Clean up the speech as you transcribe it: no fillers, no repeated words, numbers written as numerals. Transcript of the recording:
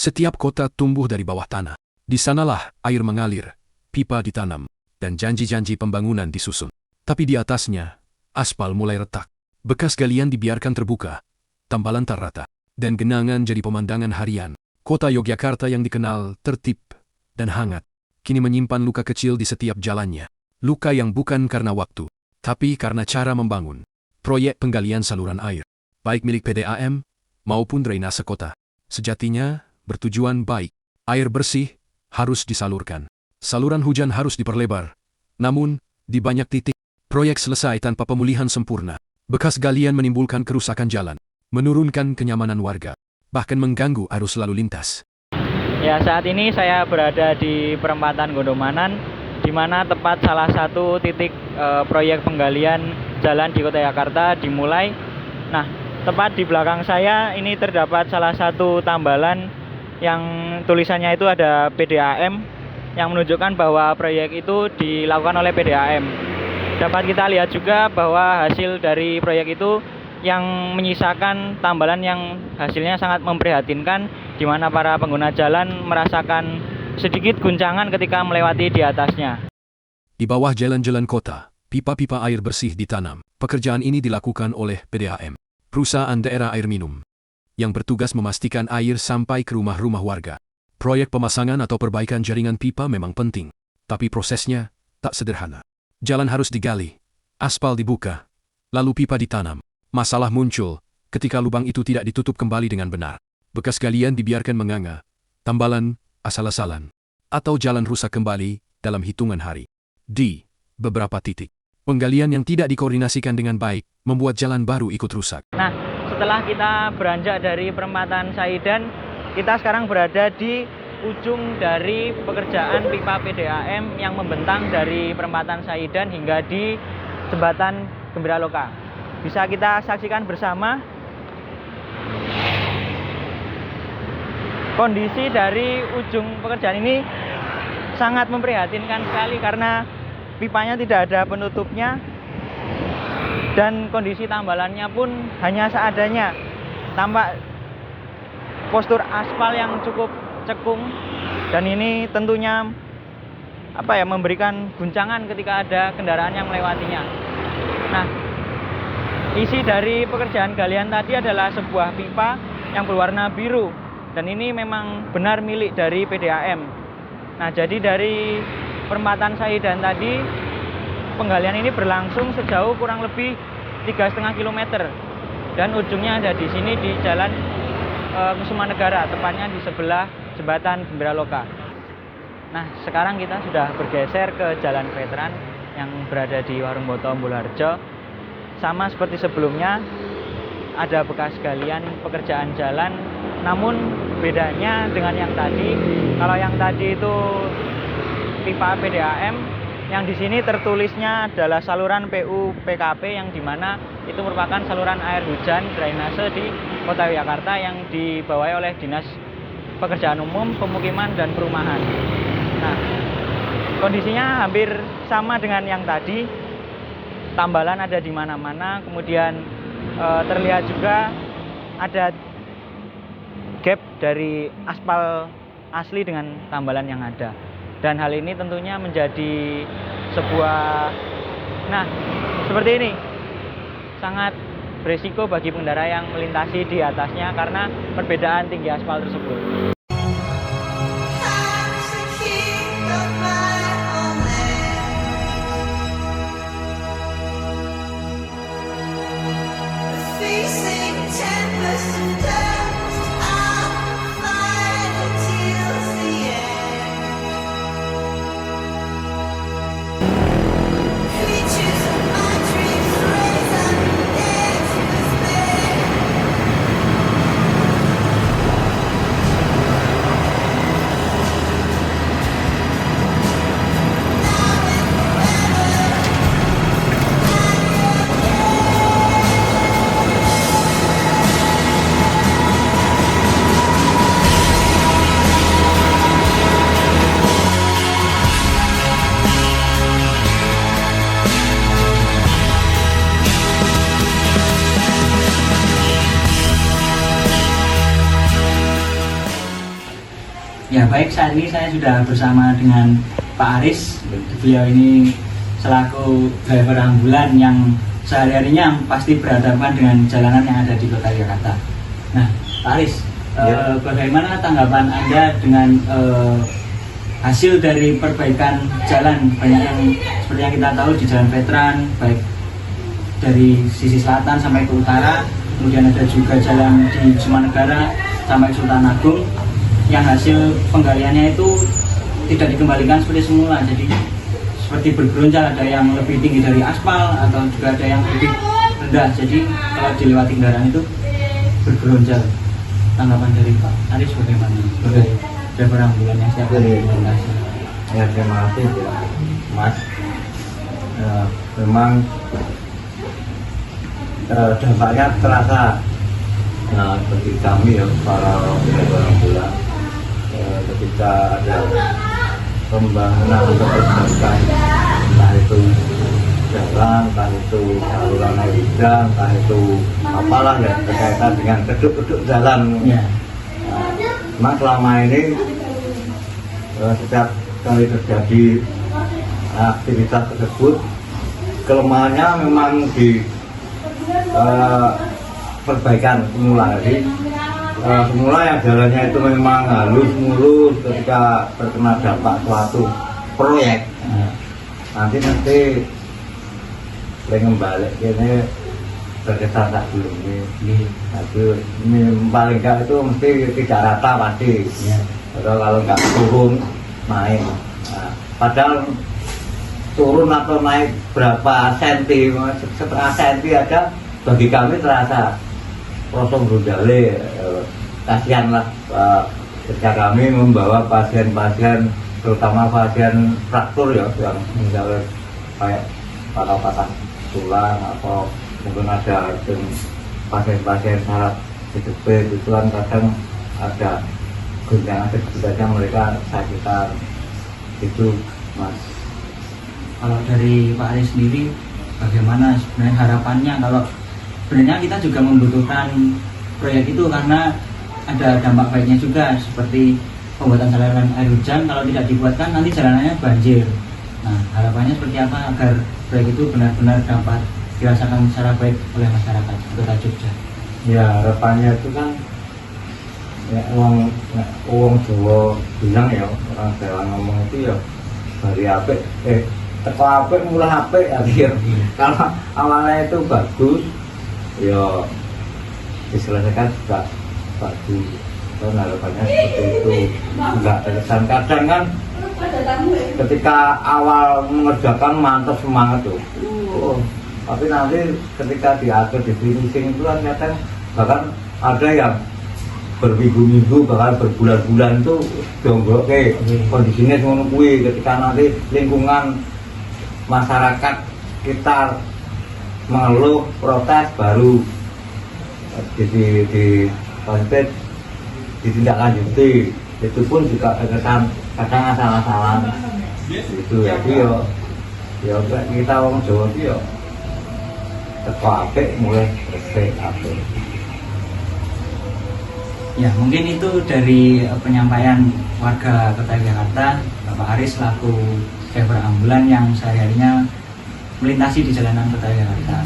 Setiap kota tumbuh dari bawah tanah. Di sanalah air mengalir, pipa ditanam, dan janji-janji pembangunan disusun. Tapi di atasnya, aspal mulai retak. Bekas galian dibiarkan terbuka, tambalan tak rata, dan genangan jadi pemandangan harian. Kota Yogyakarta yang dikenal tertib dan hangat, kini menyimpan luka kecil di setiap jalannya. Luka yang bukan karena waktu, tapi karena cara membangun. Proyek penggalian saluran air, baik milik PDAM maupun drainase kota, sejatinya bertujuan baik. Air bersih harus disalurkan. Saluran hujan harus diperlebar. Namun, di banyak titik, proyek selesai tanpa pemulihan sempurna. Bekas galian menimbulkan kerusakan jalan, menurunkan kenyamanan warga, bahkan mengganggu arus lalu lintas. Ya, saat ini saya berada di perempatan Gondomanan, di mana tepat salah satu titik proyek penggalian jalan di Kota Jakarta dimulai. Nah, tepat di belakang saya ini terdapat salah satu tambalan yang tulisannya itu ada PDAM, yang menunjukkan bahwa proyek itu dilakukan oleh PDAM. Dapat kita lihat juga bahwa hasil dari proyek itu yang menyisakan tambalan yang hasilnya sangat memprihatinkan, di mana para pengguna jalan merasakan sedikit guncangan ketika melewati di atasnya. Di bawah jalan-jalan kota, pipa-pipa air bersih ditanam. Pekerjaan ini dilakukan oleh PDAM, perusahaan daerah air minum, yang bertugas memastikan air sampai ke rumah-rumah warga. Proyek pemasangan atau perbaikan jaringan pipa memang penting, tapi prosesnya tak sederhana. Jalan harus digali, aspal dibuka, lalu pipa ditanam. Masalah muncul ketika lubang itu tidak ditutup kembali dengan benar. Bekas galian dibiarkan menganga, tambalan asal-asalan, atau jalan rusak kembali dalam hitungan hari. Di beberapa titik, penggalian yang tidak dikoordinasikan dengan baik membuat jalan baru ikut rusak. Nah, setelah kita beranjak dari perempatan Saidan, kita sekarang berada di ujung dari pekerjaan pipa PDAM yang membentang dari perempatan Saidan hingga di jembatan Gembira Loka. Bisa kita saksikan bersama kondisi dari ujung pekerjaan ini sangat memprihatinkan sekali karena pipanya tidak ada penutupnya dan kondisi tambalannya pun hanya seadanya. Tampak postur aspal yang cukup cekung, dan ini tentunya memberikan guncangan ketika ada kendaraan yang melewatinya. Nah, isi dari pekerjaan galian tadi adalah sebuah pipa yang berwarna biru, dan ini memang benar milik dari PDAM. Nah, jadi dari perempatan Saidan tadi, penggalian ini berlangsung sejauh kurang lebih 3,5 km, dan ujungnya ada di sini di Jalan Kusuma Negara, tepatnya di sebelah jembatan Gembira Loka. Nah, sekarang kita sudah bergeser ke Jalan Veteran yang berada di Warung Boto Ambulharjo. Sama seperti sebelumnya, ada bekas galian pekerjaan jalan, namun bedanya dengan yang tadi, kalau yang tadi itu pipa PDAM, yang di sini tertulisnya adalah saluran PU PKP, yang dimana itu merupakan saluran air hujan drainase di Kota Yogyakarta yang dibawahi oleh Dinas Pekerjaan Umum, Pemukiman, dan Perumahan. Nah, kondisinya hampir sama dengan yang tadi. Tambalan ada di mana-mana, kemudian terlihat juga ada gap dari aspal asli dengan tambalan yang ada. Dan hal ini tentunya menjadi sebuah, seperti ini, sangat berisiko bagi pengendara yang melintasi di atasnya karena perbedaan tinggi aspal tersebut. Ya baik, saat ini saya sudah bersama dengan Pak Aris. Beliau ini selaku driver ambulan yang sehari-harinya pasti berhadapan dengan jalanan yang ada di Kota Jakarta. Nah, Pak Aris, bagaimana tanggapan Anda dengan hasil dari perbaikan jalan? Banyak yang seperti yang kita tahu di Jalan Veteran, baik dari sisi selatan sampai ke utara, kemudian ada juga jalan di Sumanegara sampai Sultan Agung, yang hasil penggaliannya itu tidak dikembalikan seperti semula, jadi seperti bergeronjal, ada yang lebih tinggi dari aspal atau juga ada yang lebih rendah, jadi kalau dilewati kendaraan itu bergeronjal. Tanggapan dari Pak Aris bagaimana sebagai driver ambulan yang siap melintasi? Ya, terima kasih ya, Mas. Memang dampaknya terasa bagi kami ya, para driver ambulan, ketika ada pembangunan atau perbaikan, entah itu jalan, entah itu saluran air hujan, entah itu apalah ya berkaitan dengan keduk-keduk jalan. Ya. Memang selama ini setiap kali terjadi aktivitas tersebut, kelemahannya memang di perbaikan semula. Jadi semula yang jalannya itu memang halus mulus, ketika terkena dampak suatu proyek nanti kembali ini berkesan tak belum ini. Paling enggak itu mesti tidak rata pasti ya. Kalau nggak turun naik, padahal turun atau naik berapa senti, setengah senti aja bagi kami terasa prosong brundale. Kasihanlah ketika kami membawa pasien-pasien, terutama pasien fraktur ya, yang misalnya kayak patah-patah tulang atau mungkin ada pasien-pasien saraf kejepit, itu kan kadang ada guncangan mereka sakitan itu, Mas. Kalau dari Pak Aris sendiri bagaimana sebenarnya harapannya? Kalau sebenarnya kita juga membutuhkan proyek itu karena ada dampak baiknya juga, seperti pembuatan saluran air hujan. Kalau tidak dibuatkan nanti jalanannya banjir. Nah, harapannya seperti apa agar proyek itu benar-benar dapat dirasakan secara baik oleh masyarakat Kota Jogja? Ya, harapannya itu kan ya, uang Jawa bilang ya, orang Jawa ngomong itu ya dari apik teko apik mulai apik akhir. Kalau awalnya itu bagus ya diselesaikan juga bagus, dan harapannya seperti itu. Enggak terkesan, kadang kan ketika awal mengerjakan mantap semangat tuh, tapi nanti ketika diatur di finishing itu kan kadang bahkan ada yang berminggu-minggu bahkan berbulan-bulan itu jonggok kondisinya ngono kuwi. Ketika nanti lingkungan masyarakat sekitar mengeluh protes, baru ditindaklanjuti. Itu pun juga terkesan kadang asal-asalan itu ya. Ya kita orang Jawa itu ya teko apik mulai resik apik. Ya, mungkin itu dari penyampaian warga Kota Jakarta, Bapak Aris selaku driver ambulan yang sehari-harinya melintasi di jalanan Kota Jakarta.